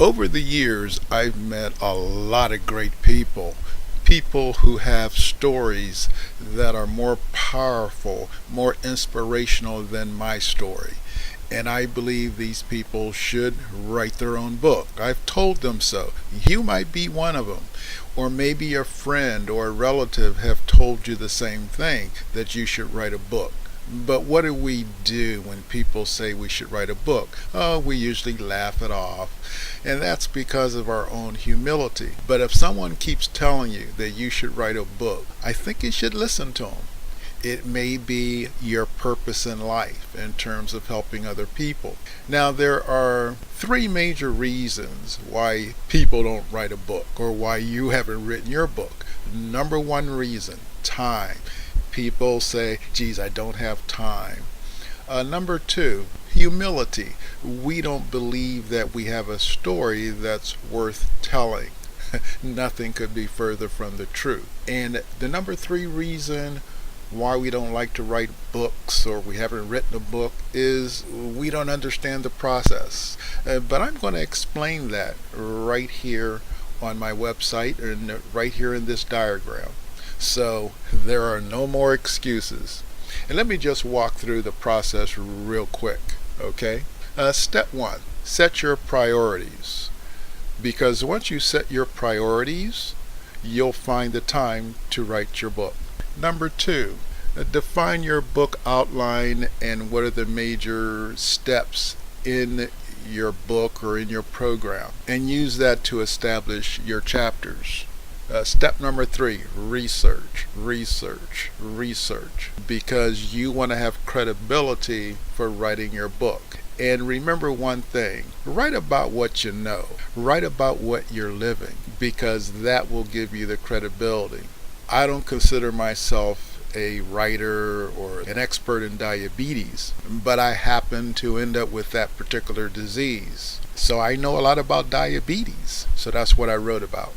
Over the years, I've met a lot of great people. People who have stories that are more powerful, more inspirational than my story. And I believe these people should write their own book. I've told them so. You might be one of them. Or maybe a friend or a relative have told you the same thing, that you should write a book. But what do we do when people say we should write a book? Oh, we usually laugh it off. And that's because of our own humility. But if someone keeps telling you that you should write a book, I think you should listen to them. It may be your purpose in life in terms of helping other people. Now, there are three major reasons why people don't write a book, or why you haven't written your book. Number one reason: time. People say, geez, I don't have time. Number two, humility. We don't believe that we have a story that's worth telling. Nothing could be further from the truth. And the number three reason why we don't like to write books, or we haven't written a book, is we don't understand the process. But I'm going to explain that right here on my website and right here in this diagram. So there are no more excuses. And let me just walk through the process real quick, okay? Step one, set your priorities. Because once you set your priorities, you'll find the time to write your book. Number two, define your book outline and what are the major steps in your book or in your program, and use that to establish your chapters. Step number three, research, because you want to have credibility for writing your book. And remember one thing: write about what you know, write about what you're living, because that will give you the credibility. I don't consider myself a writer or an expert in diabetes, but I happen to end up with that particular disease. So I know a lot about diabetes, so that's what I wrote about.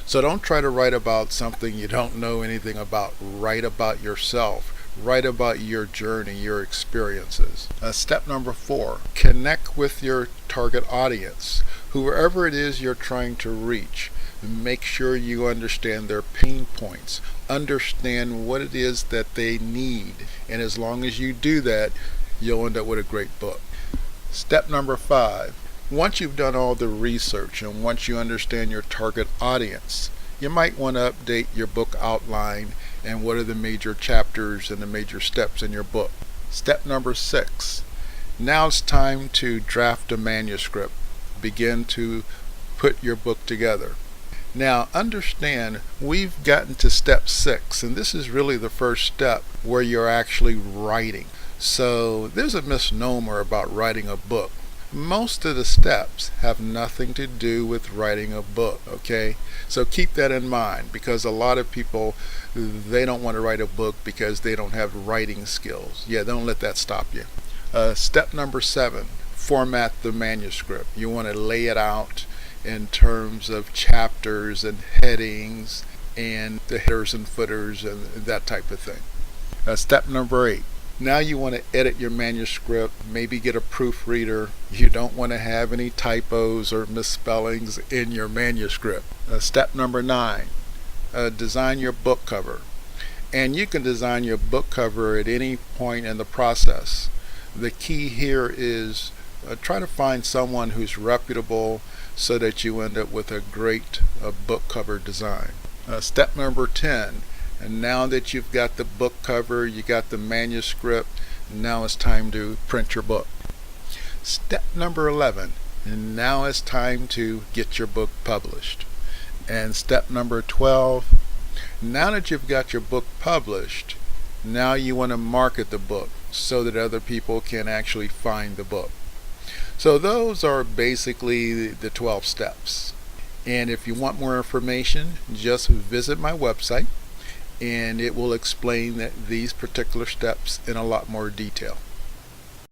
So don't try to write about something you don't know anything about. Write about yourself. Write about your journey, your experiences. Step number four, connect with your target audience. Whoever it is you're trying to reach, make sure you understand their pain points. Understand what it is that they need. And as long as you do that, you'll end up with a great book. Step number five, once you've done all the research and once you understand your target audience, you might want to update your book outline and what are the major chapters and the major steps in your book. Step number six, now it's time to draft a manuscript. Begin to put your book together. Now understand, we've gotten to step six, and this is really the first step where you're actually writing. So there's a misnomer about writing a book. Most of the steps have nothing to do with writing a book, okay? So keep that in mind, because a lot of people, they don't want to write a book because they don't have writing skills. Yeah, don't let that stop you. Step number seven, format the manuscript. You want to lay it out in terms of chapters and headings and the headers and footers and that type of thing. Step number eight, now you want to edit your manuscript, maybe get a proofreader. You don't want to have any typos or misspellings in your manuscript. Step number nine, design your book cover. And you can design your book cover at any point in the process. The key here is try to find someone who's reputable so that you end up with a great book cover design. Step number 10, and now that you've got the book cover, you got the manuscript, now it's time to print your book. Step number 11, and now it's time to get your book published. And step number 12, now that you've got your book published, now you want to market the book so that other people can actually find the book. So those are basically the 12 steps. And if you want more information, just visit my website and it will explain these particular steps in a lot more detail.